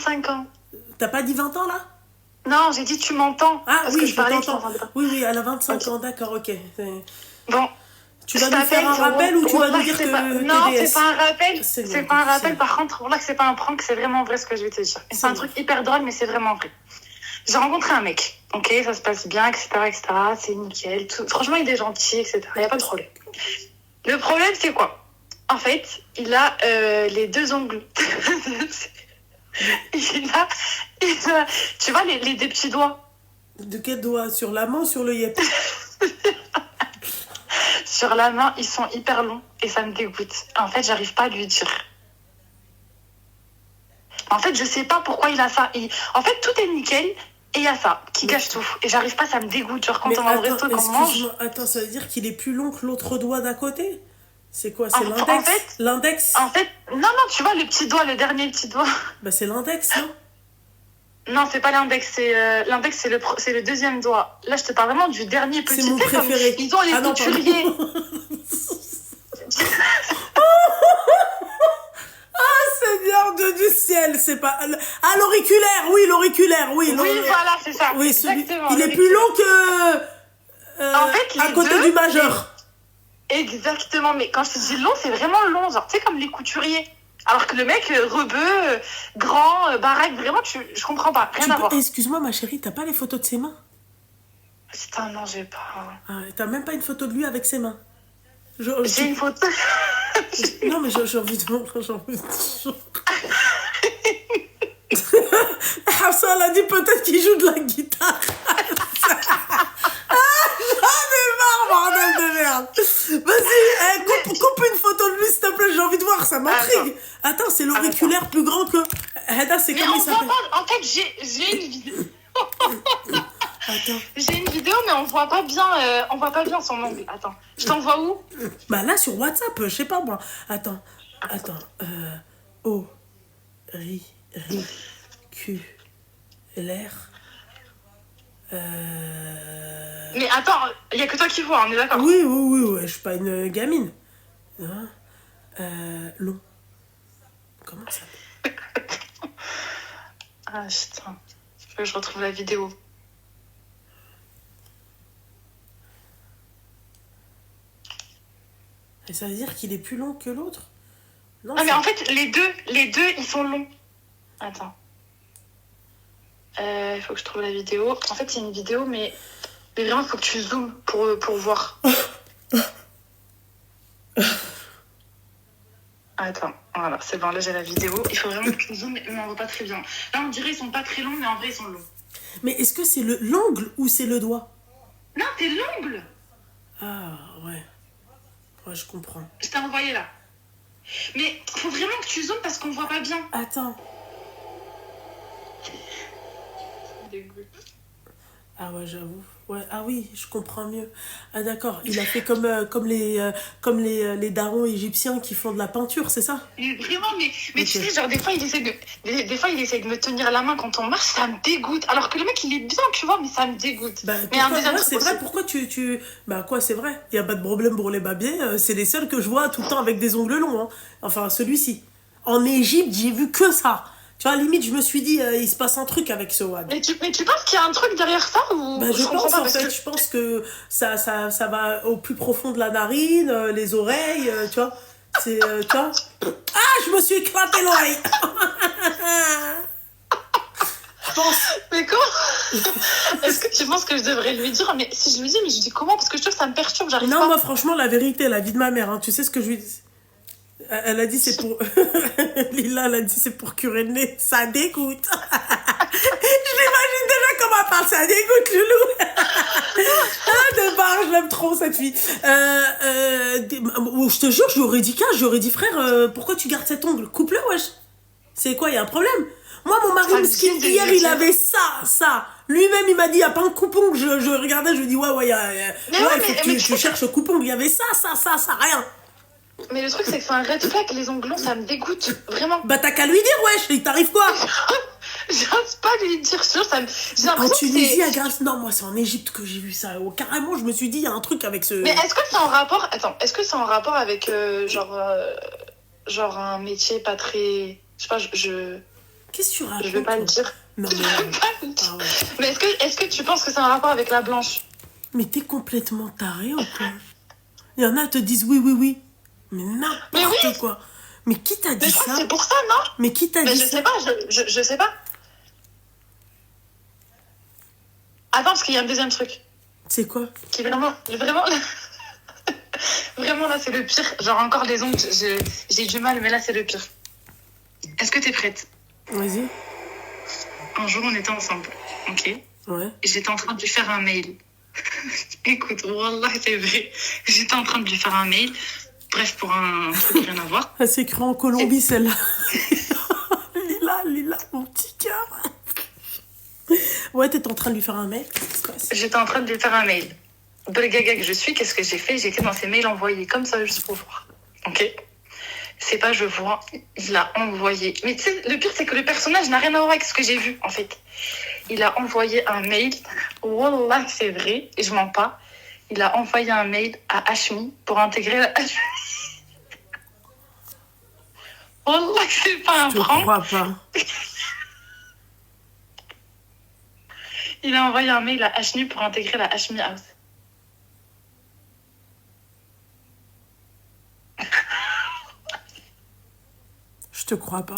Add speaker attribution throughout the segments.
Speaker 1: 25 ans.
Speaker 2: T'as pas dit 20 ans, là?
Speaker 1: Non, j'ai dit tu m'entends.
Speaker 2: Ah
Speaker 1: parce
Speaker 2: oui,
Speaker 1: que je parlais
Speaker 2: t'entends. Oui, elle a 25 ans, d'accord, ok.
Speaker 1: Bon.
Speaker 2: Tu vas nous faire un rappel ou tu vas nous dire que
Speaker 1: Non,
Speaker 2: TDS?
Speaker 1: c'est pas un rappel. C'est pas un rappel.
Speaker 2: c'est-
Speaker 1: Par contre, voilà que c'est pas un prank, c'est vraiment vrai ce que je vais te dire. C'est un truc hyper drôle, mais c'est vraiment vrai. J'ai rencontré un mec, ok, ça se passe bien, etc., etc., c'est nickel. Franchement, il est gentil, etc., il n'y a pas de problème. Le problème, c'est quoi? En fait, il a les deux ongles. Tu vois, les deux petits doigts.
Speaker 2: De quel doigt? Sur la main ou sur le yep?
Speaker 1: Sur la main, ils sont hyper longs et ça me dégoûte. En fait, j'arrive pas à lui dire. En fait, je sais pas pourquoi il a ça. En fait, tout est nickel et il y a ça qui gâche tout. Et j'arrive pas, ça me dégoûte. Genre, quand on va au resto, quand on mange.
Speaker 2: Attends, ça veut dire qu'il est plus long que l'autre doigt d'à côté? C'est quoi? C'est l'index? L'index?
Speaker 1: En fait, non, tu vois, le petit doigt, le dernier petit doigt.
Speaker 2: Bah, c'est l'index, non?
Speaker 1: Non, c'est pas l'index, l'index, c'est le deuxième doigt. Là, je te parle vraiment du dernier petit.
Speaker 2: C'est mon préféré.
Speaker 1: Ils ont les couturiers.
Speaker 2: Seigneur du ciel, c'est pas... Ah, l'auriculaire, oui, l'auriculaire, oui.
Speaker 1: Oui, voilà, c'est ça.
Speaker 2: Oui, exactement. Il est plus long que...
Speaker 1: en fait,
Speaker 2: à côté du majeur.
Speaker 1: Exactement, mais quand je te dis long, c'est vraiment long. Genre, tu sais, comme les couturiers. Alors que le mec, rebeu, grand, baraque, vraiment, je comprends pas. Rien à voir.
Speaker 2: Excuse-moi, ma chérie, t'as pas les photos de ses mains?
Speaker 1: Putain, non, j'ai pas.
Speaker 2: Ah, t'as même pas une photo de lui avec ses mains?
Speaker 1: J'ai une photo.
Speaker 2: Non, mais j'ai envie de montrer, Hafsa, elle a dit peut-être qu'il joue de la guitare. J'en ai marre, bordel de merde. Vas-y, coupe une photo de lui, s'il te plaît, j'ai envie de voir, ça m'intrigue. Attends, c'est l'auriculaire plus grand que... Heda, c'est comment il s'appelle?
Speaker 1: En fait, j'ai une vidéo.
Speaker 2: Attends.
Speaker 1: J'ai une vidéo, mais on voit pas bien son ongle. Attends, je t'envoie où?
Speaker 2: Bah là, sur WhatsApp, je sais pas moi. Attends. O, ri, Q, l'air.
Speaker 1: Mais attends, il y a que toi qui vois, on est d'accord?
Speaker 2: Oui, je suis pas une gamine. Hein? Long. Comment ça?
Speaker 1: Ah putain, faut que je retrouve la vidéo.
Speaker 2: Et ça veut dire qu'il est plus long que l'autre?
Speaker 1: Non, mais en fait, les deux, ils sont longs. Attends. Il faut que je trouve la vidéo. En fait, c'est une vidéo, mais vraiment, il faut que tu zoomes pour voir. Attends, voilà, c'est bon, là j'ai la vidéo. Il faut vraiment que tu zoomes, mais on voit pas très bien. Là, on dirait ils sont pas très longs, mais en vrai, ils sont longs.
Speaker 2: Mais est-ce que c'est l'ongle ou c'est le doigt?
Speaker 1: Non, c'est l'ongle.
Speaker 2: Ah, ouais. Ouais, je comprends.
Speaker 1: Je t'ai envoyé là. Mais faut vraiment que tu zoomes parce qu'on voit pas bien.
Speaker 2: Attends. Ah ouais, j'avoue. Ouais, ah oui, je comprends mieux. Ah d'accord, il a fait comme les darons égyptiens qui font de la peinture, c'est ça?
Speaker 1: Vraiment, mais okay. Tu sais, genre des fois il essaie de me tenir la main quand on marche, ça me dégoûte. Alors que le mec il est bien, tu vois, mais ça me dégoûte.
Speaker 2: Bah, mais c'est vrai, pourquoi tu... Bah quoi, c'est vrai, il n'y a pas de problème pour les babiers, c'est les seuls que je vois tout le temps avec des ongles longs. Hein. Enfin, celui-ci. En Égypte, j'ai vu que ça. Tu vois, limite, je me suis dit, il se passe un truc avec ce WAD.
Speaker 1: Mais tu penses qu'il y a un truc derrière ça ou...
Speaker 2: Bah, je pense, en fait, je pense que ça va au plus profond de la narine, les oreilles, tu vois. C'est, tu vois. Ah, je me suis éclaté l'oreille. Je pense.
Speaker 1: Mais comment? Est-ce que tu penses que je devrais lui dire? Mais si je lui dis, mais je dis comment? Parce que je trouve que ça me perturbe, j'arrive pas.
Speaker 2: Non, moi, franchement, la vérité, la vie de ma mère, hein, tu sais ce que je lui dis? Elle a dit c'est pour... Lila, elle a dit c'est pour curer le nez. Ça dégoûte. Je l'imagine déjà comment elle parle. Ça dégoûte, Loulou. De barre, je l'aime trop, cette fille. Je te jure, je lui aurais dit qu'un. Je lui aurais dit, frère, pourquoi tu gardes cet ongle? Coupe-le, wesh. C'est quoi, il y a un problème? Moi, mon mari, hier, il avait ça. Lui-même, il m'a dit, il n'y a pas un coupon. Je regardais, je lui dis, ouais, il faut que tu cherches le coupon. Il y avait ça, rien.
Speaker 1: Mais le truc, c'est que c'est un red flag, les ongles longs, ça me dégoûte, vraiment.
Speaker 2: Bah, t'as qu'à lui dire, wesh, il t'arrive quoi?
Speaker 1: J'ose pas lui dire, sûr, ça me... J'ai
Speaker 2: en Tunisie, à Grasse... Non, moi, c'est en Égypte que j'ai vu ça. Carrément, je me suis dit, il y a un truc avec ce...
Speaker 1: Mais est-ce que c'est en rapport... Attends, est-ce que c'est en rapport avec, genre un métier pas très... Je sais pas,
Speaker 2: Qu'est-ce que tu racontes?
Speaker 1: Je vais pas le dire.
Speaker 2: Non, mais...
Speaker 1: Je vais pas le dire.
Speaker 2: Ah ouais.
Speaker 1: Mais est-ce que tu penses que c'est un rapport avec la blanche?
Speaker 2: Mais t'es complètement taré ou quoi? Il y en a te disent oui, oui, oui. Mais n'importe
Speaker 1: oui.
Speaker 2: quoi. Mais qui t'a dit
Speaker 1: Mais je crois
Speaker 2: ça?
Speaker 1: que c'est pour ça, non?
Speaker 2: Mais qui t'a
Speaker 1: Mais
Speaker 2: dit
Speaker 1: je
Speaker 2: ça?
Speaker 1: sais pas, je sais pas. Attends, parce qu'il y a un deuxième truc.
Speaker 2: C'est quoi?
Speaker 1: Qui est vraiment... Vraiment, là, c'est le pire. Genre, encore les ongles, j'ai du mal, mais là, c'est le pire. Est-ce que t'es prête?
Speaker 2: Vas-y.
Speaker 1: Un jour, on était ensemble, ok?
Speaker 2: Ouais.
Speaker 1: J'étais en train de lui faire un mail. Écoute, wallah, c'est vrai. J'étais en train de lui faire un mail. Bref, pour un truc rien à voir.
Speaker 2: Elle s'est créée en Colombie, celle-là. Lila, mon petit cœur. Ouais, t'es en train de lui faire un mail.
Speaker 1: J'étais en train de lui faire un mail. Belle gaga que je suis, qu'est-ce que j'ai fait? J'ai été dans ses mails envoyés comme ça, juste pour voir. Ok? C'est pas je vois, il a envoyé. Mais tu sais, le pire, c'est que le personnage n'a rien à voir avec ce que j'ai vu, en fait. Il a envoyé un mail. Wallah, c'est vrai, et je mens pas. Il a envoyé un mail à Hashmi pour intégrer la Hashmi. Wallah, c'est pas un
Speaker 2: Je te
Speaker 1: prank.
Speaker 2: crois pas.
Speaker 1: Il a envoyé un mail à Hashmi pour intégrer la Hashmi House.
Speaker 2: Je te crois pas.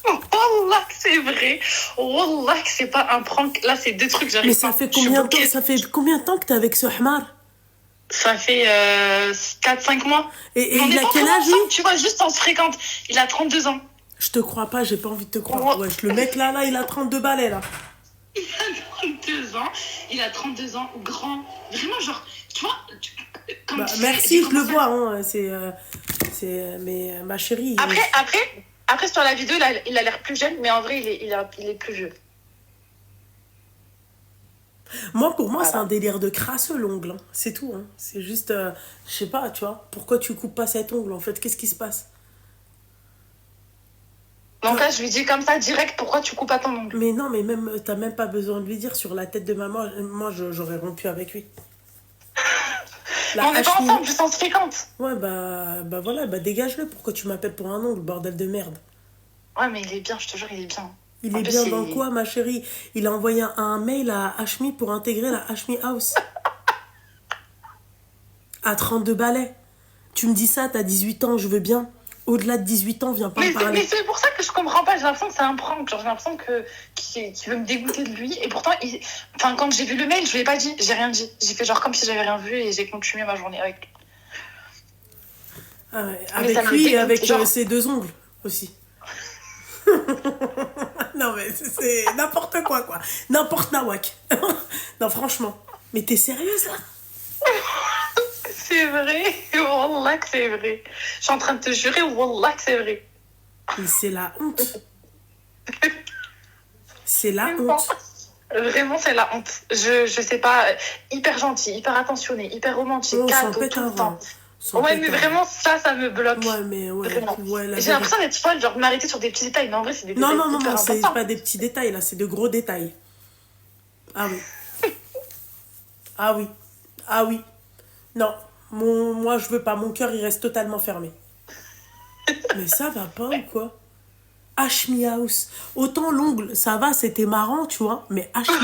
Speaker 1: Wallah que c'est vrai. Wallah que c'est pas un prank. Là, c'est deux trucs, j'arrive
Speaker 2: Mais
Speaker 1: pas.
Speaker 2: ça fait combien de temps? Ça fait combien de temps que t'es avec ce Hamar?
Speaker 1: Ça fait 4-5 mois.
Speaker 2: Et
Speaker 1: On
Speaker 2: il
Speaker 1: est
Speaker 2: a
Speaker 1: pas
Speaker 2: quel
Speaker 1: vraiment
Speaker 2: âge, lui?
Speaker 1: ensemble, tu vois, juste on se fréquente. Il a 32 ans.
Speaker 2: Je te crois pas, j'ai pas envie de te croire.
Speaker 1: Ouais.
Speaker 2: Le mec là, il a 32 balais là.
Speaker 1: Il a 32 ans. Il a 32 ans, grand. Vraiment, genre, tu vois. Comme
Speaker 2: Bah,
Speaker 1: tu sais,
Speaker 2: merci,
Speaker 1: j'ai
Speaker 2: je le
Speaker 1: commencé
Speaker 2: vois. Hein. Mais ma chérie.
Speaker 1: Après, sur la vidéo, il a l'air plus jeune, mais en vrai, il est plus vieux.
Speaker 2: Moi, pour moi,
Speaker 1: Voilà.
Speaker 2: c'est un délire de crasseux l'ongle. Hein. C'est tout. Hein. C'est juste, je sais pas, tu vois. Pourquoi tu coupes pas cet ongle en fait? Qu'est-ce qui se passe?
Speaker 1: Donc là, je lui dis comme ça, direct, pourquoi tu coupes pas ton ongle?
Speaker 2: Mais non, mais même, t'as même pas besoin de lui dire sur la tête de maman. Moi, j'aurais rompu avec lui.
Speaker 1: Mais on n'est pas
Speaker 2: Hashmi-
Speaker 1: ensemble, juste on se fréquente.
Speaker 2: Ouais, bah voilà, bah dégage-le. Pourquoi tu m'appelles pour un ongle, bordel de merde?
Speaker 1: Ouais, mais il est bien, je te jure, il est bien.
Speaker 2: Il
Speaker 1: En
Speaker 2: est
Speaker 1: plus,
Speaker 2: bien dans quoi, ma chérie? Il a envoyé un mail à Hashmi pour intégrer la Hashmi House. À 32 balais. Tu me dis ça, t'as 18 ans, je veux bien. Au-delà de 18 ans, viens pas me parler.
Speaker 1: Mais c'est pour ça que je comprends pas. J'ai l'impression que c'est un prank. Genre, j'ai l'impression qu'il veut me dégoûter de lui. Et pourtant, enfin, quand j'ai vu le mail, je lui ai pas dit. J'ai rien dit. J'ai fait genre comme si j'avais rien vu et j'ai continué ma journée avec lui.
Speaker 2: Ah ouais,
Speaker 1: Mais ça
Speaker 2: avec
Speaker 1: me
Speaker 2: lui et
Speaker 1: dégoûte,
Speaker 2: avec
Speaker 1: genre.
Speaker 2: ses deux ongles aussi. Non, mais c'est n'importe quoi, quoi. N'importe nawak. Non, franchement. Mais t'es sérieuse, là?
Speaker 1: C'est vrai. Wallah que c'est vrai. Je suis en train de te jurer, wallah que c'est vrai.
Speaker 2: Mais c'est la honte. C'est la honte.
Speaker 1: Vraiment, c'est la honte. Je sais pas. Hyper gentil, hyper attentionné, hyper romantique,
Speaker 2: Oh, s'en
Speaker 1: cadeau
Speaker 2: pète
Speaker 1: tout
Speaker 2: un
Speaker 1: le temps.
Speaker 2: rang. S'en
Speaker 1: Ouais,
Speaker 2: pète
Speaker 1: mais
Speaker 2: un rang.
Speaker 1: vraiment, ça me bloque.
Speaker 2: Ouais, mais ouais.
Speaker 1: Vraiment.
Speaker 2: Ouais, la
Speaker 1: J'ai l'impression d'être folle, genre de m'arrêter sur des petits détails. Mais en vrai, c'est des
Speaker 2: Non,
Speaker 1: détails
Speaker 2: non,
Speaker 1: hyper
Speaker 2: c'est
Speaker 1: importants.
Speaker 2: pas des petits détails, là. C'est de gros détails. Ah oui. Ah oui. Ah oui. Non. Moi, je veux pas. Mon cœur, il reste totalement fermé. Mais ça va pas ou quoi? Hashmi House. Autant l'ongle, ça va, c'était marrant, tu vois. Mais Hashmi...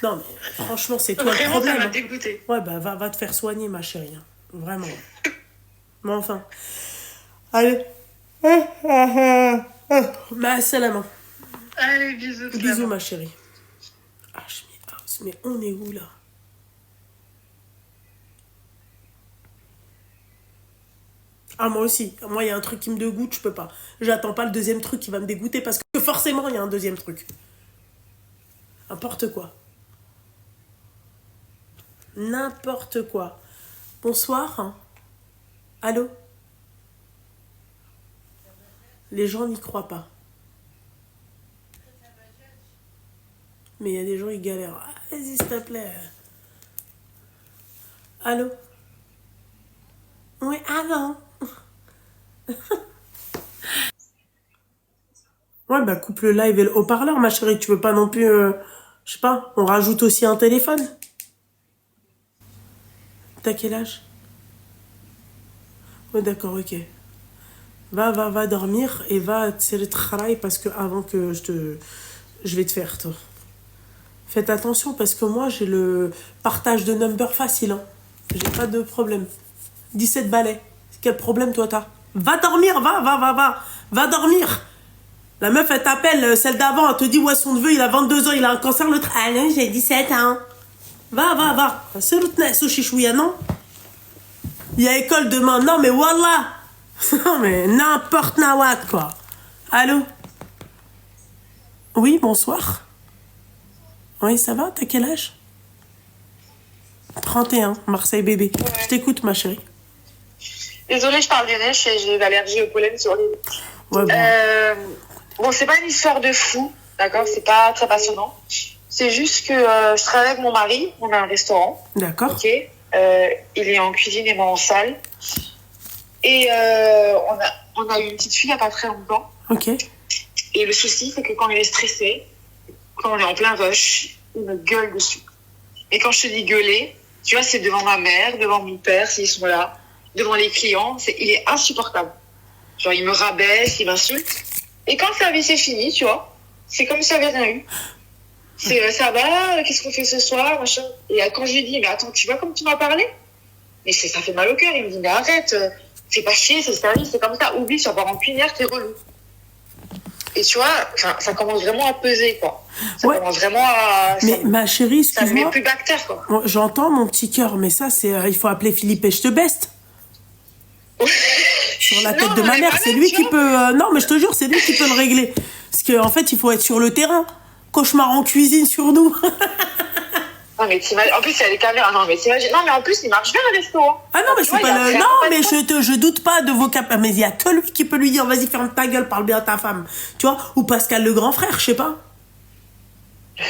Speaker 2: Non, mais franchement, c'est toi le
Speaker 1: Vraiment,
Speaker 2: problème.
Speaker 1: ça m'a
Speaker 2: Hein.
Speaker 1: dégoûté.
Speaker 2: Ouais, bah va te faire soigner, ma chérie. Hein. Vraiment. Mais enfin. Allez. Ma salama.
Speaker 1: Allez, bisous.
Speaker 2: Bisous,
Speaker 1: Clément.
Speaker 2: ma chérie. Hashmi House. Mais on est où, là? Ah, moi aussi. Moi, il y a un truc qui me dégoûte, je peux pas. J'attends pas le deuxième truc qui va me dégoûter parce que forcément, il y a un deuxième truc. N'importe quoi. N'importe quoi. Bonsoir. Allô? Les gens n'y croient pas. Mais il y a des gens, ils galèrent. Ah, vas-y, s'il te plaît. Allô? Oui, avant. Ouais, bah coupe le live et le haut-parleur, ma chérie. Tu veux pas non plus... je sais pas, on rajoute aussi un téléphone. T'as quel âge? Ouais, d'accord, ok. Va dormir et va tirer le travail parce que avant que je vais te faire, toi. Faites attention parce que moi, j'ai le partage de number facile. Hein. J'ai pas de problème. 17 balais. Quel problème, toi, t'as? Va dormir, va dormir. La meuf, elle t'appelle, celle d'avant, elle te dit, ouais, son neveu, il a 22 ans, il a un cancer, l'autre, ah non, j'ai 17 ans. Va. C'est l'autre, c'est chichouya, non? Il y a école demain, non, mais wallah. Non, mais n'importe nawat, quoi. Allô? Oui, bonsoir. Oui, ça va? T'as quel âge? 31, Marseille bébé. Ouais. Je t'écoute, ma chérie.
Speaker 1: Désolée, je parle du nez, j'ai l'allergie au pollen sur les... Ouais, bon, c'est pas une histoire de fou, d'accord? C'est pas très passionnant. C'est juste que je travaille avec mon mari, on a un restaurant.
Speaker 2: D'accord.
Speaker 1: Ok. Il est en cuisine et moi en salle. Et on a eu une petite fille il n'y a pas très longtemps.
Speaker 2: Ok.
Speaker 1: Et le souci, c'est que quand il est stressé, quand on est en plein rush, il me gueule dessus. Et quand je te dis gueuler, tu vois, c'est devant ma mère, devant mon père, s'ils sont là, devant les clients, il est insupportable. Genre, il me rabaisse, il m'insulte. Et quand le service est fini, tu vois, c'est comme si ça n'avait rien eu. C'est ça va, qu'est-ce qu'on fait ce soir, machin. Et quand je lui dis, mais attends, tu vois comme tu m'as parlé? Mais ça fait mal au cœur. Il me dit, mais arrête, fais pas chier, c'est le service, c'est comme ça. Oublie, tu vas pas en cuillère, t'es relou. Et tu vois, ça commence vraiment à peser, quoi. Ça commence vraiment à...
Speaker 2: Mais ma chérie, excuse-moi.
Speaker 1: Ça me met plus bactère, quoi.
Speaker 2: J'entends mon petit cœur, mais ça, c'est... il faut appeler Philippe et je te beste. Sur la tête de ma mère, c'est lui qui peut... non, mais je te jure, c'est lui qui peut le régler. Parce qu'en fait, il faut être sur le terrain. Cauchemar en cuisine sur nous.
Speaker 1: Non, mais t'imagines... En plus, il y a les caméras. Non, mais t'imagines... Non, mais en plus, il marche bien, le restaurant.
Speaker 2: Ah non, mais c'est pas le... Non, mais je doute pas de vos capacités. Mais il y a que lui qui peut lui dire, vas-y, ferme ta gueule, parle bien à ta femme. Tu vois? Ou Pascal le grand frère, je sais pas.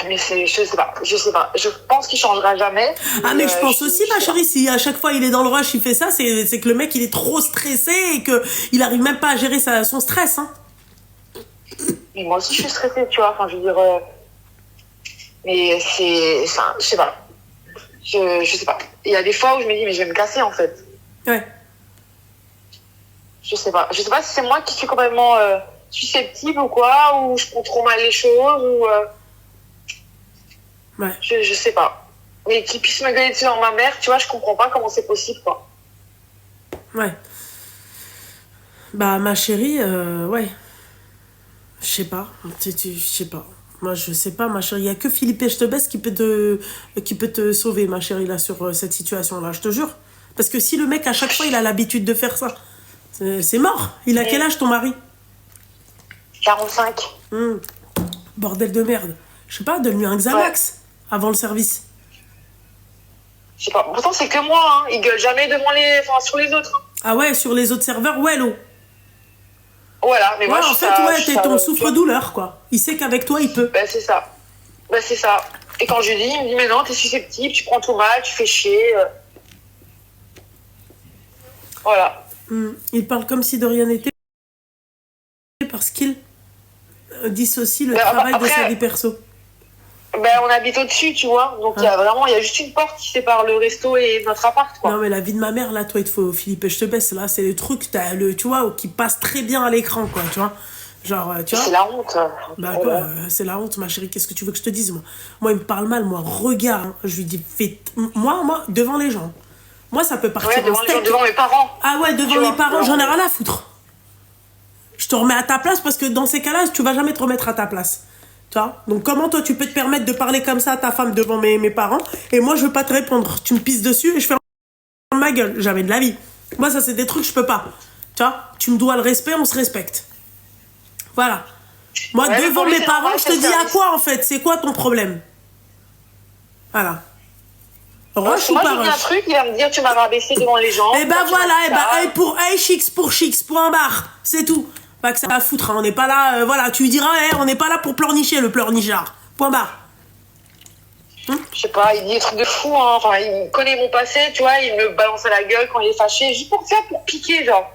Speaker 1: Mais je sais pas. Je pense qu'il changera jamais.
Speaker 2: Ah, mais je pense aussi, ma chérie, si à chaque fois il est dans le rush, il fait ça, c'est que le mec, il est trop stressé et qu'il arrive même pas à gérer son stress, hein.
Speaker 1: Mais moi aussi, je suis stressée, tu vois. Enfin, je veux dire... Mais c'est... Enfin, je sais pas. Je sais pas. Il y a des fois où je me dis, mais je vais me casser, en fait.
Speaker 2: Ouais.
Speaker 1: Je sais pas. Je sais pas si c'est moi qui suis complètement susceptible ou quoi, ou je prends trop mal les choses, ou...
Speaker 2: Ouais.
Speaker 1: Je sais pas. Mais qu'il puisse me gueuler dessus dans ma mère, tu vois, je comprends pas comment c'est possible, quoi.
Speaker 2: Ouais. Bah, ma chérie, ouais. Je sais pas. Je sais pas. Moi, je sais pas, ma chérie. Il y a que Philippe et je te baisse qui peut te sauver, ma chérie, là, sur cette situation-là. Je te jure. Parce que si le mec, à chaque fois, il a l'habitude de faire ça, c'est mort. Il a quel âge, ton mari?
Speaker 1: 45.
Speaker 2: Bordel de merde. Je sais pas, donne-lui un Xanax avant le service.
Speaker 1: Je sais pas. Pourtant, c'est que moi, hein. Il gueule jamais sur les autres. Hein.
Speaker 2: Ah ouais, sur les autres serveurs, ouais, l'eau.
Speaker 1: Voilà, mais moi,
Speaker 2: en fait, t'es ton souffre-douleur, quoi. Il sait qu'avec toi, il peut.
Speaker 1: Ben, c'est ça. Et quand je lui dis, il me dit, mais non, t'es susceptible, tu prends tout mal, tu fais chier. Voilà.
Speaker 2: Il parle comme si de rien n'était parce qu'il dissocie le travail de sa vie perso.
Speaker 1: Ben, on habite au-dessus, tu vois. Donc, il y a juste une porte qui sépare le resto et notre appart, quoi.
Speaker 2: Non, mais la vie de ma mère, là, toi, il te faut Philippe et je te baisse. Là, c'est le truc, tu vois, qui passe très bien à l'écran, quoi, tu vois. Genre, tu vois.
Speaker 1: C'est la honte.
Speaker 2: Bah, quoi, c'est la honte, ma chérie. Qu'est-ce que tu veux que je te dise, moi? Moi, il me parle mal, moi. Regarde, hein. Je lui dis, moi, devant les gens. Moi, ça peut partir
Speaker 1: devant les gens, devant mes parents.
Speaker 2: Ah ouais, devant les parents, j'en ai rien à foutre. Je te remets à ta place parce que dans ces cas-là, tu vas jamais te remettre à ta place. Tu vois? Donc comment toi tu peux te permettre de parler comme ça à ta femme devant mes parents et moi je veux pas te répondre. Tu me pisses dessus et je fais ma gueule. Jamais de la vie. Moi ça c'est des trucs je peux pas. Tu vois? Tu me dois le respect, on se respecte. Voilà. Moi devant mes parents je te dis à quoi en fait? C'est quoi ton problème? Voilà. Rush ou pas rush?
Speaker 1: Moi, je dis un truc, il va me dire tu m'as rabaissé devant les gens.
Speaker 2: Et ben voilà, chix pour chix, point barre, c'est tout. Pas que ça va foutre, hein. On n'est pas là, voilà, tu lui diras, on n'est pas là pour pleurnicher le pleurnichard. Point barre.
Speaker 1: Je sais pas, il dit des trucs de fou, hein. Enfin, il connaît mon passé, tu vois, il me balance à la gueule quand il est fâché, juste pour ça, pour piquer, genre.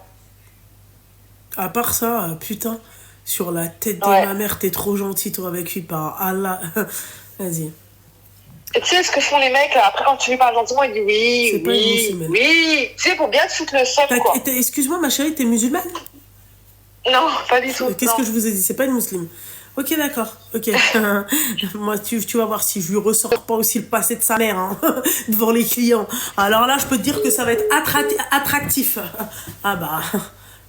Speaker 2: À part ça, putain, sur la tête de ma mère, t'es trop gentil, toi, avec lui, par Allah. Vas-y.
Speaker 1: Et tu sais ce que font les mecs, là, après quand tu lui parles gentiment, il dit oui. Tu sais, pour bien te foutre le seum, quoi.
Speaker 2: Excuse-moi, ma chérie, t'es musulmane?
Speaker 1: Non, pas du tout.
Speaker 2: Qu'est-ce que je vous ai dit? C'est pas une musulmane. Ok, d'accord. Ok. Moi, tu vas voir si je lui ressors pas aussi le passé de sa mère hein, devant les clients. Alors là, je peux te dire que ça va être attractif. Ah bah,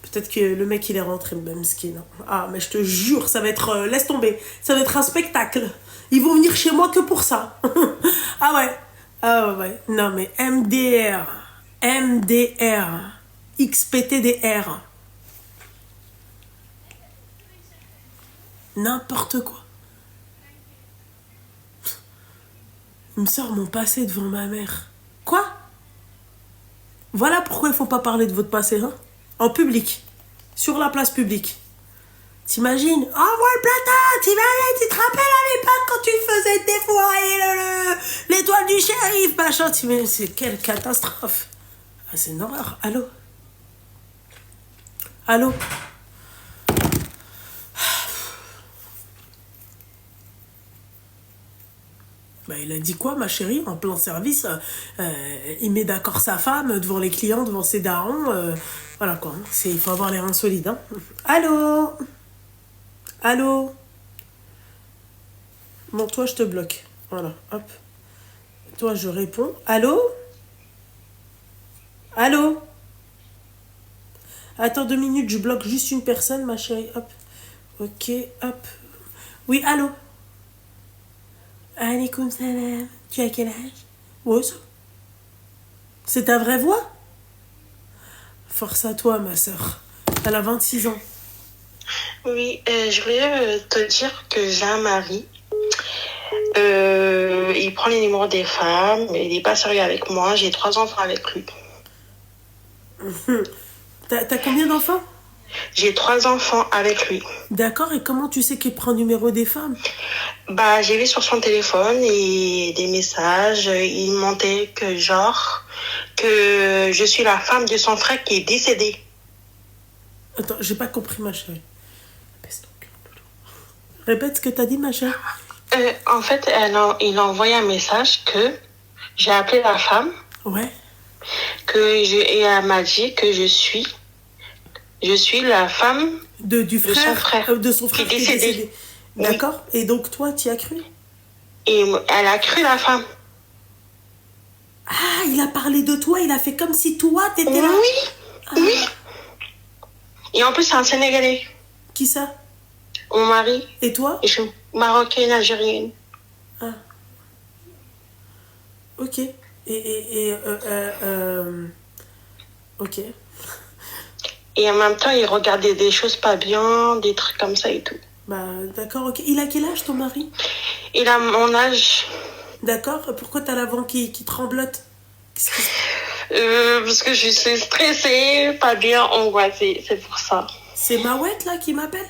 Speaker 2: peut-être que le mec, il est rentré, même skin. Ah, mais je te jure, ça va être... laisse tomber. Ça va être un spectacle. Ils vont venir chez moi que pour ça. Ah ouais. Ah ouais. Non, mais MDR. MDR. XPTDR. N'importe quoi. Il me sort mon passé devant ma mère. Quoi? Voilà pourquoi il faut pas parler de votre passé, hein? En public. Sur la place publique. T'imagines? Envoie le platin! Tu te rappelles à l'époque quand tu faisais défourailler l'étoile du shérif, machin? C'est quelle catastrophe! Ah, c'est une horreur. Allô? Allô? Bah, il a dit quoi, ma chérie, en plein service il met d'accord sa femme devant les clients, devant ses darons. Voilà quoi. Il faut avoir les reins solides. Hein. Allô? Allô? Bon, toi, je te bloque. Voilà, hop. Toi, je réponds. Allô? Allô? Attends 2 minutes, je bloque juste une personne, ma chérie. Hop. Ok, hop. Oui, allô? Alaykoum salam. Tu as quel âge? Ouais, ça. C'est ta vraie voix? Force à toi, ma sœur. Elle a 26 ans.
Speaker 3: Oui, je voulais te dire que j'ai un mari. Il prend les numéros des femmes. Il n'est pas sérieux avec moi. J'ai 3 enfants avec lui.
Speaker 2: T'as combien d'enfants?
Speaker 3: J'ai 3 enfants avec lui.
Speaker 2: D'accord, et comment tu sais qu'il prend le numéro des femmes?
Speaker 3: Bah, j'ai vu sur son téléphone et des messages. Il montait que que je suis la femme de son frère qui est décédé.
Speaker 2: Attends, j'ai pas compris, ma chérie. Répète ce que t'as dit, ma chérie.
Speaker 3: En fait, il a envoyé un message que j'ai appelé la femme.
Speaker 2: Ouais.
Speaker 3: Et elle m'a dit que je suis la femme
Speaker 2: du frère, de son frère
Speaker 3: qui est décédé.
Speaker 2: D'accord. Oui. Et donc toi, tu y as cru?
Speaker 3: Et elle a cru la femme.
Speaker 2: Ah, il a parlé de toi, il a fait comme si toi, t'étais là.
Speaker 3: Oui, oui. Et en plus, c'est un Sénégalais.
Speaker 2: Qui ça?
Speaker 3: Mon mari.
Speaker 2: Et toi?
Speaker 3: Je suis marocaine, algérienne.
Speaker 2: Ah. Ok. Ok.
Speaker 3: Et en même temps, il regardait des choses pas bien, des trucs comme ça et tout.
Speaker 2: Bah, d'accord, ok. Il a quel âge, ton mari?
Speaker 3: Il a mon âge.
Speaker 2: D'accord. Pourquoi t'as la voix qui tremblote?
Speaker 3: Parce que je suis stressée, pas bien angoissée, c'est pour ça.
Speaker 2: C'est Mawette, là, qui m'appelle?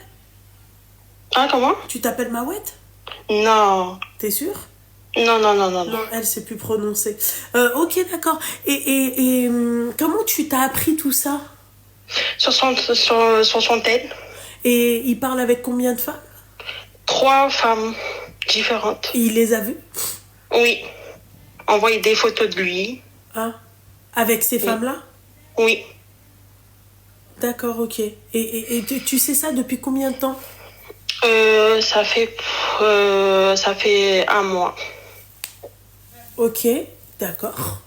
Speaker 3: Ah, comment?
Speaker 2: Tu t'appelles Mawette?
Speaker 3: Non.
Speaker 2: T'es sûre?
Speaker 3: Non.
Speaker 2: Non, elle sait plus prononcer. Ok, d'accord. Et comment tu t'as appris tout ça?
Speaker 3: Sur son tel.
Speaker 2: Et il parle avec combien de femmes?
Speaker 3: 3 femmes différentes.
Speaker 2: Et il les a vues?
Speaker 3: Oui. Envoyer des photos de lui.
Speaker 2: Ah. Avec ces femmes-là?
Speaker 3: Oui.
Speaker 2: D'accord, ok. Et tu sais ça depuis combien de temps?
Speaker 3: Ça fait 1 mois.
Speaker 2: Ok, d'accord.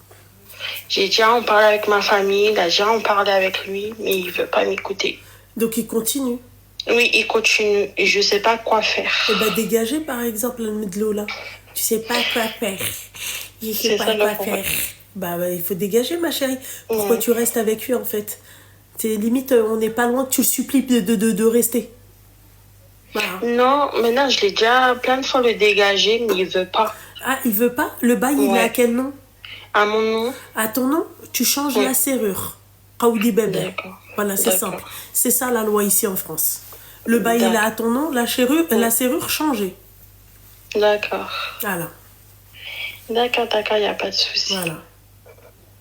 Speaker 3: J'ai déjà en parlé avec ma famille, il a déjà en parlé avec lui, mais il veut pas m'écouter.
Speaker 2: Donc il continue?
Speaker 3: Oui, il continue et je sais pas quoi faire.
Speaker 2: Eh ben dégager par exemple de l'eau là. Tu sais pas quoi faire. Je sais pas quoi faire. Bah il faut dégager ma chérie. Pourquoi tu restes avec lui en fait? C'est limite on n'est pas loin que tu le supplies de rester.
Speaker 3: Voilà. Non, maintenant je l'ai déjà plein de fois le dégager, mais il veut pas.
Speaker 2: Ah, il veut pas? Le bail il est à quel nom?
Speaker 3: À mon nom.
Speaker 2: À ton nom? Tu changes la serrure. Kaoudi bébé. Voilà, c'est simple. C'est ça la loi ici en France. Le bail il est à ton nom, la serrure changée.
Speaker 3: D'accord.
Speaker 2: Voilà.
Speaker 3: D'accord, il n'y a pas de souci.
Speaker 2: Voilà.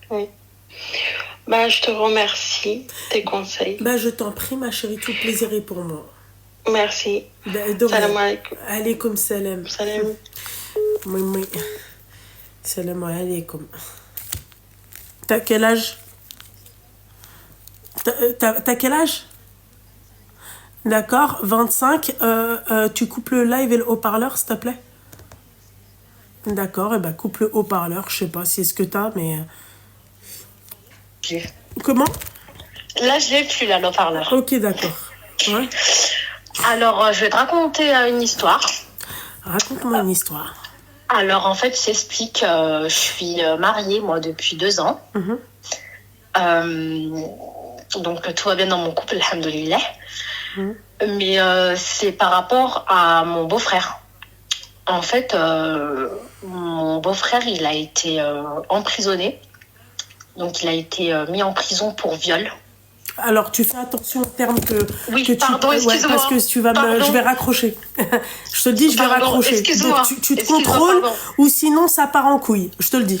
Speaker 3: Oui. Bah, je te remercie, tes conseils.
Speaker 2: Bah, je t'en prie, ma chérie, tout plaisir est pour moi.
Speaker 3: Merci.
Speaker 2: Salam alaikum. Alaikum salam.
Speaker 3: Salam.
Speaker 2: Oui. Salam alaikum. T'as quel âge? T'as quel âge? D'accord. 25. Tu coupes le live et le haut-parleur, s'il te plaît. D'accord. Et ben coupe le haut-parleur. Je sais pas si est-ce que t'as, mais. Comment?
Speaker 3: Là, je l'ai plus, là, le haut-parleur.
Speaker 2: Ok, d'accord. Ouais.
Speaker 3: Alors, je vais te raconter une histoire.
Speaker 2: Raconte-moi une histoire.
Speaker 3: Alors, en fait, j'explique. Je suis mariée, moi, depuis 2 ans. Donc, tout va bien dans mon couple, alhamdoulilah. Mais c'est par rapport à mon beau-frère. En fait, mon beau-frère, il a été emprisonné. Donc, il a été mis en prison pour viol.
Speaker 2: Alors, tu fais attention au terme que
Speaker 3: pardon, excuse-moi.
Speaker 2: parce que je vais raccrocher. Je te le dis, je vais raccrocher.
Speaker 3: Excuse-moi.
Speaker 2: Donc, tu te contrôles ou sinon ça part en couille. Je te le dis.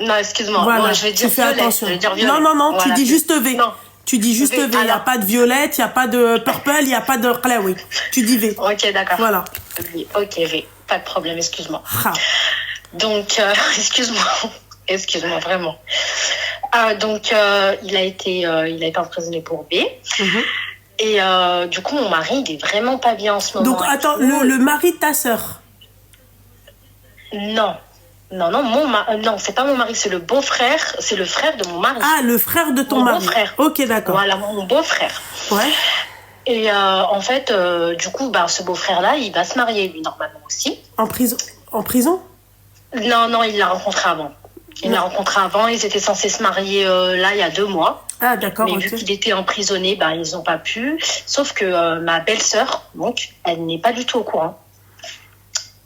Speaker 3: Non, excuse-moi.
Speaker 2: Voilà,
Speaker 3: Moi, je vais dire violet.
Speaker 2: attention.
Speaker 3: Je vais dire violet.
Speaker 2: Non,
Speaker 3: voilà,
Speaker 2: tu dis juste V.
Speaker 3: Non.
Speaker 2: Tu dis juste V. Il n'y a pas de violette, il n'y a pas de purple, il n'y a pas de claoui. Tu dis V.
Speaker 3: Ok, d'accord.
Speaker 2: Voilà.
Speaker 3: Ok, V. Pas de problème, excuse-moi.
Speaker 2: Ah.
Speaker 3: Donc, excuse-moi. Excuse-moi, vraiment. Donc, il a été emprisonné pour B. Et du coup, mon mari, il est vraiment pas bien en ce moment.
Speaker 2: Donc, attends, le mari de ta sœur?
Speaker 3: Non, c'est pas mon mari, c'est le beau-frère, c'est le frère de mon mari.
Speaker 2: Ah, le frère de ton mari.
Speaker 3: Beau-frère.
Speaker 2: Ok, d'accord.
Speaker 3: Voilà, mon beau-frère.
Speaker 2: Ouais.
Speaker 3: Et en fait, du coup, ce beau-frère-là, il va se marier, lui, normalement aussi.
Speaker 2: En prison?
Speaker 3: Non, il l'a rencontré avant. Ils étaient censés se marier là, il y a 2 mois.
Speaker 2: Ah, d'accord.
Speaker 3: Mais vu qu'il était emprisonné, ils n'ont pas pu. Sauf que ma belle-sœur, donc, elle n'est pas du tout au courant.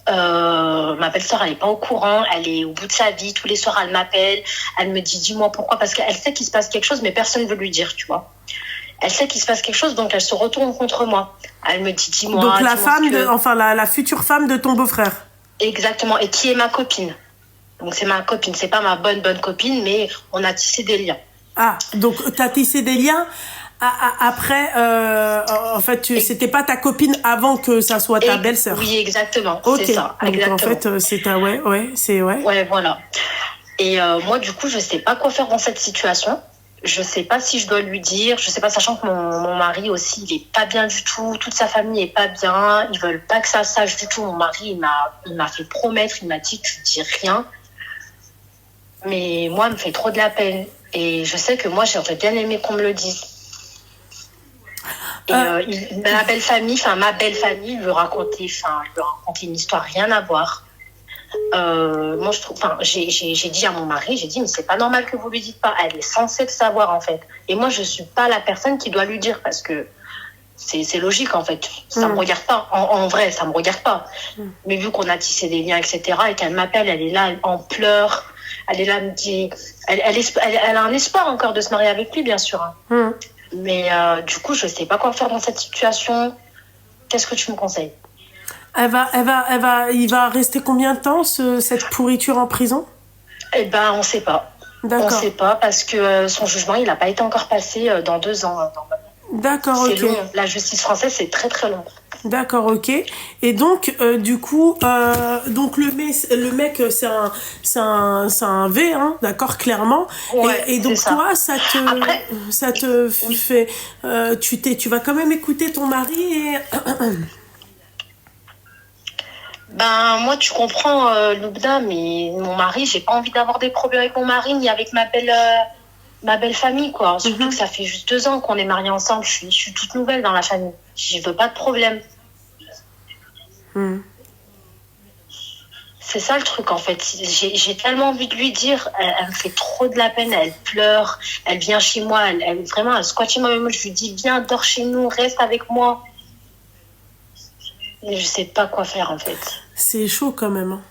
Speaker 3: Ma belle-sœur, elle n'est pas au courant. Elle est au bout de sa vie. Tous les soirs, elle m'appelle. Elle me dit, dis-moi pourquoi. Parce qu'elle sait qu'il se passe quelque chose, mais personne ne veut lui dire, tu vois. Elle sait qu'il se passe quelque chose, donc elle se retourne contre moi. Elle me dit, dis-moi.
Speaker 2: Donc la femme, la future femme de ton beau-frère.
Speaker 3: Exactement. Et qui est ma copine. Donc c'est ma copine. C'est pas ma bonne copine, mais on a tissé des liens.
Speaker 2: Ah, donc tu as tissé des liens après, en fait, c'était pas ta copine avant que ça soit ta belle-sœur.
Speaker 3: Oui, exactement.
Speaker 2: Okay.
Speaker 3: C'est ça.
Speaker 2: Donc
Speaker 3: exactement.
Speaker 2: en fait, c'est ta, ouais.
Speaker 3: Ouais, voilà. Et moi, du coup, je sais pas quoi faire dans cette situation. Je sais pas si je dois lui dire. Je sais pas, sachant que mon mari aussi, il est pas bien du tout. Toute sa famille est pas bien. Ils veulent pas que ça sache du tout. Mon mari, il m'a fait promettre. Il m'a dit, tu dis rien. Mais moi, il me fait trop de la peine. Et je sais que moi, j'aurais bien aimé qu'on me le dise. Et ma belle famille lui racontait une histoire rien à voir. Moi, je trouve, j'ai dit à mon mari, mais c'est pas normal que vous lui dites pas. Elle est censée le savoir, en fait. Et moi, je suis pas la personne qui doit lui dire parce que c'est logique, en fait. Ça me regarde pas. En vrai, ça me regarde pas. Mais vu qu'on a tissé des liens, etc., et qu'elle m'appelle, elle est là, en pleurs. Elle est là, elle me dit, elle a un espoir encore de se marier avec lui, bien sûr. Hein. Mais du coup, je sais pas quoi faire dans cette situation. Qu'est-ce que tu me conseilles?
Speaker 2: Il va rester combien de temps, cette pourriture en prison?
Speaker 3: Eh ben, on sait pas.
Speaker 2: D'accord.
Speaker 3: On sait pas parce que son jugement, il n'a pas été encore passé dans 2 ans, normalement.
Speaker 2: D'accord, ok.
Speaker 3: C'est long. La justice française, c'est très, très long.
Speaker 2: D'accord, ok. Et donc, du coup, donc le mec, c'est un V, hein, d'accord, clairement.
Speaker 3: Ouais,
Speaker 2: et donc
Speaker 3: ça.
Speaker 2: toi, ça te fait, tu vas quand même écouter ton mari et.
Speaker 3: Moi, tu comprends, Loubda, mais mon mari, j'ai pas envie d'avoir des problèmes avec mon mari ni avec ma belle famille, quoi. Surtout que ça fait juste 2 ans qu'on est mariés ensemble. Je suis toute nouvelle dans la famille. Je veux pas de problème. C'est ça le truc, en fait. J'ai tellement envie de lui dire. Elle me fait trop de la peine. Elle pleure. Elle vient chez moi. Elle squatte chez moi. Même moi, je lui dis, viens, dors chez nous, reste avec moi. Mais je sais pas quoi faire, en fait.
Speaker 2: C'est chaud quand même. Hein.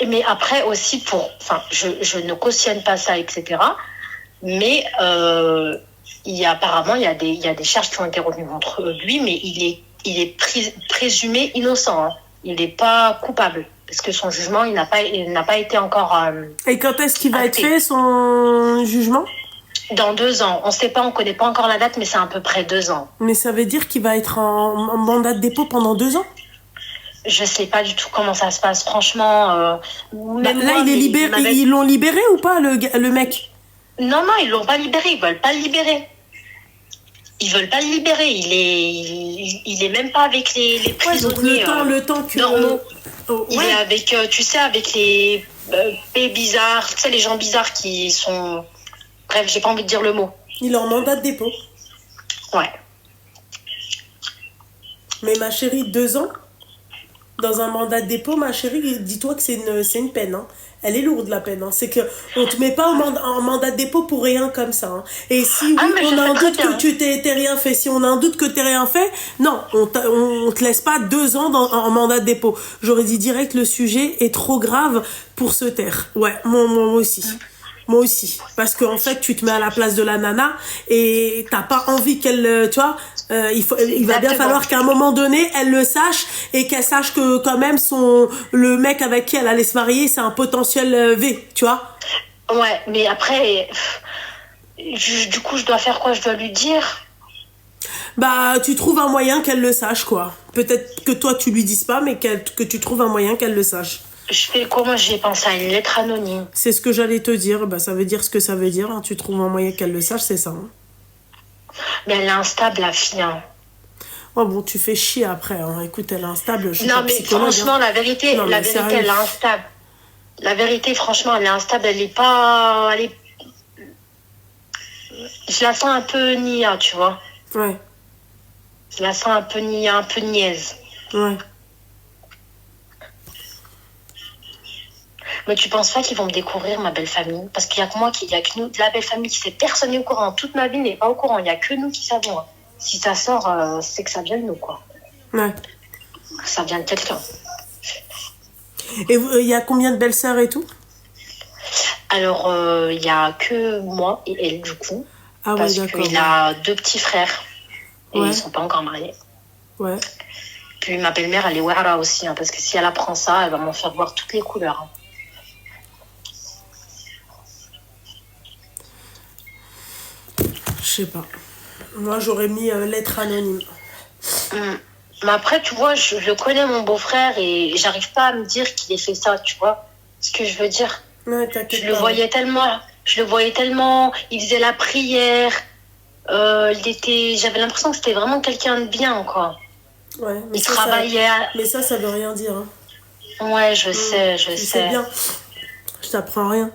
Speaker 3: Mais après aussi, je ne cautionne pas ça, etc. Mais apparemment, il y a des charges qui ont été retenues contre lui, mais il est présumé innocent. Hein. Il n'est pas coupable. Parce que son jugement, il n'a pas été encore
Speaker 2: Et quand est-ce qu'il va être fait, son jugement?
Speaker 3: Dans 2 ans. On ne sait pas, on ne connaît pas encore la date, mais c'est à peu près 2 ans.
Speaker 2: Mais ça veut dire qu'il va être en mandat de dépôt pendant 2 ans?
Speaker 3: Je ne sais pas du tout comment ça se passe. Franchement,
Speaker 2: là, il est libéré. Ils l'ont libéré ou pas, le mec?
Speaker 3: Non, ils ne l'ont pas libéré. Ils ne veulent pas le libérer. ils veulent pas le libérer. Il est même pas avec les prisonniers
Speaker 2: donc le temps que
Speaker 3: normaux. Il
Speaker 2: ouais.
Speaker 3: est avec, tu sais, avec les P bizarres, tu sais, les gens bizarres qui sont... Bref, j'ai pas envie de dire le mot.
Speaker 2: Il est en mandat de dépôt.
Speaker 3: Ouais.
Speaker 2: Mais ma chérie, 2 ans dans un mandat de dépôt, ma chérie, dis-toi que c'est une peine. Hein. Elle est lourde, la peine. Hein. C'est qu'on te met pas en mandat de dépôt pour rien comme ça. Hein. Et si oui, on a un doute que tu t'es rien fait, si on a un doute que t'es rien fait, non, on te laisse pas 2 ans en mandat de dépôt. J'aurais dit direct, le sujet est trop grave pour se taire. Ouais, moi aussi. Moi aussi. Parce qu'en fait, tu te mets à la place de la nana et t'as pas envie qu'elle, tu vois, il va bien falloir qu'à un moment donné, elle le sache et qu'elle sache que quand même le mec avec qui elle allait se marier, c'est un potentiel V, tu vois.
Speaker 3: Ouais, mais après, du coup, je dois faire quoi? Je dois lui dire?
Speaker 2: Bah, tu trouves un moyen qu'elle le sache, quoi. Peut-être que toi, tu lui dises pas, mais que tu trouves un moyen qu'elle le sache.
Speaker 3: Je fais comment? J'ai pensé à une lettre anonyme.
Speaker 2: C'est ce que j'allais te dire. Bah, ça veut dire ce que ça veut dire. Hein. Tu trouves un moyen qu'elle le sache, c'est ça. Hein.
Speaker 3: Mais elle est instable, la fille. Hein.
Speaker 2: Oh bon, tu fais chier après. Hein. Écoute, elle est instable. Je suis
Speaker 3: non,
Speaker 2: pas
Speaker 3: mais
Speaker 2: psychologue,
Speaker 3: franchement,
Speaker 2: hein.
Speaker 3: la vérité, elle est instable. La vérité, franchement, elle est instable. Elle est pas... Je la sens un peu nia, tu vois.
Speaker 2: Ouais.
Speaker 3: Je la sens un peu nia, un peu niaise.
Speaker 2: Ouais.
Speaker 3: Mais tu penses pas qu'ils vont me découvrir, ma belle famille? Parce qu'il y a que moi, il y a que nous, de la belle famille qui sait. Personne n'est au courant. Toute ma vie n'est pas au courant. Il n'y a que nous qui savons. Hein. Si ça sort, c'est que ça vient de nous, quoi.
Speaker 2: Ouais.
Speaker 3: Ça vient de quelqu'un.
Speaker 2: Et il y a combien de belles-sœurs et tout?
Speaker 3: Alors, il n'y a que moi et elle, du coup.
Speaker 2: Ah
Speaker 3: parce
Speaker 2: ouais, d'accord.
Speaker 3: qu'il a 2 petits frères. Et
Speaker 2: ouais.
Speaker 3: ils ne sont pas encore mariés.
Speaker 2: Ouais.
Speaker 3: Puis ma belle-mère, elle est wara aussi. Hein, parce que si elle apprend ça, elle va m'en faire voir toutes les couleurs. Hein.
Speaker 2: Je sais pas. Moi, j'aurais mis lettre anonyme.
Speaker 3: Mais après, tu vois, je connais mon beau-frère et j'arrive pas à me dire qu'il ait fait ça, tu vois. Ce que je veux dire.
Speaker 2: Ouais, t'inquiète pas.
Speaker 3: Je le voyais tellement, il faisait la prière. J'avais l'impression que c'était vraiment quelqu'un de bien, quoi.
Speaker 2: Ouais, mais
Speaker 3: il travaillait.
Speaker 2: Mais ça veut rien dire. Hein.
Speaker 3: Ouais, je sais.
Speaker 2: C'est bien. Je t'apprends rien.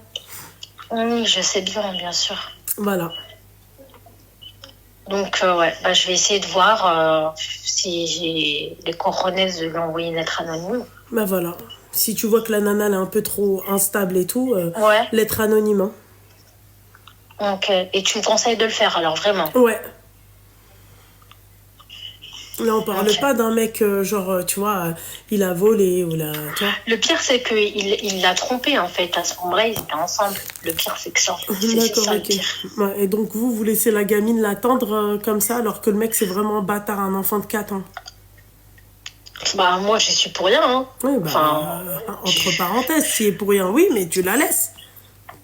Speaker 3: Oui, je sais bien sûr.
Speaker 2: Voilà.
Speaker 3: Donc, ouais, bah, je vais essayer de voir si j'ai les cojones de lui envoyer une lettre anonyme.
Speaker 2: Bah voilà. Si tu vois que la nana elle est un peu trop instable et tout,
Speaker 3: ouais.
Speaker 2: Lettre anonyme.
Speaker 3: Hein. Ok. Et tu me conseilles de le faire, alors, vraiment?
Speaker 2: Ouais. Là, on parle pas d'un mec, genre, tu vois, il a volé ou là, tu vois.
Speaker 3: Le pire, c'est qu'il l'a trompé, en fait. À ce moment-là, ils étaient ensemble. Le pire, c'est que ça.
Speaker 2: D'accord,
Speaker 3: ça,
Speaker 2: ok. Ouais, et donc, vous laissez la gamine l'attendre comme ça, alors que le mec, c'est vraiment un bâtard, un enfant de 4 ans.
Speaker 3: Bah, moi, je suis pour rien. Hein.
Speaker 2: Oui, bah, entre parenthèses, si est pour rien, oui, mais tu la laisses.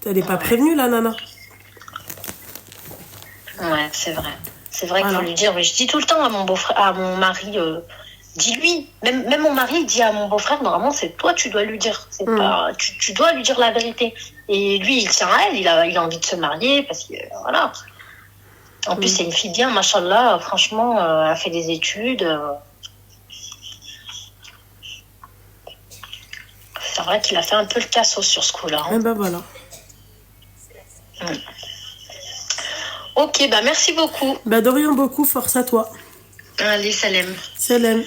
Speaker 2: Elle n'est pas prévenue, la nana.
Speaker 3: Ouais, c'est vrai. C'est vrai qu'il faut lui dire. Mais je dis tout le temps à mon beau-frère, à mon mari, dis-lui. Même mon mari dit à mon beau-frère, normalement, c'est toi, tu dois lui dire. C'est pas, tu dois lui dire la vérité. Et lui, il tient à elle, il a envie de se marier, parce que, voilà. En plus, c'est une fille bien, machallah, franchement, elle a fait des études. C'est vrai qu'il a fait un peu le cassos sur ce coup-là. Hein.
Speaker 2: Et ben voilà.
Speaker 3: Ok, bah merci beaucoup.
Speaker 2: Bah de rien beaucoup, force à toi.
Speaker 3: Allez, salam.
Speaker 2: Salam.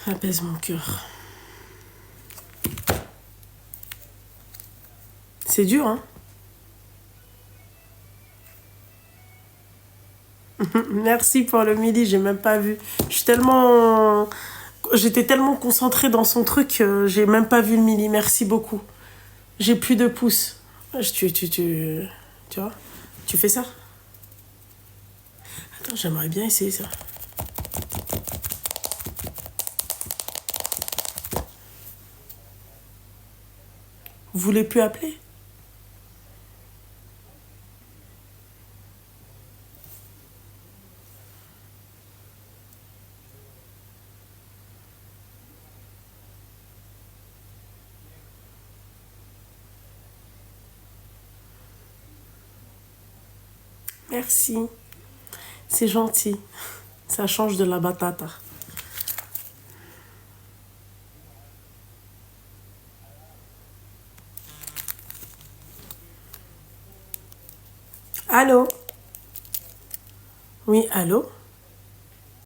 Speaker 2: Apaise mon cœur. C'est dur, hein? Merci pour le midi, j'ai même pas vu. J'étais tellement concentrée dans son truc, j'ai même pas vu le midi. Merci beaucoup. J'ai plus de pouces. Tu vois? Tu fais ça? Attends, j'aimerais bien essayer ça. Vous voulez plus appeler? Merci. C'est gentil. Ça change de la batata. Allô? Oui, allô?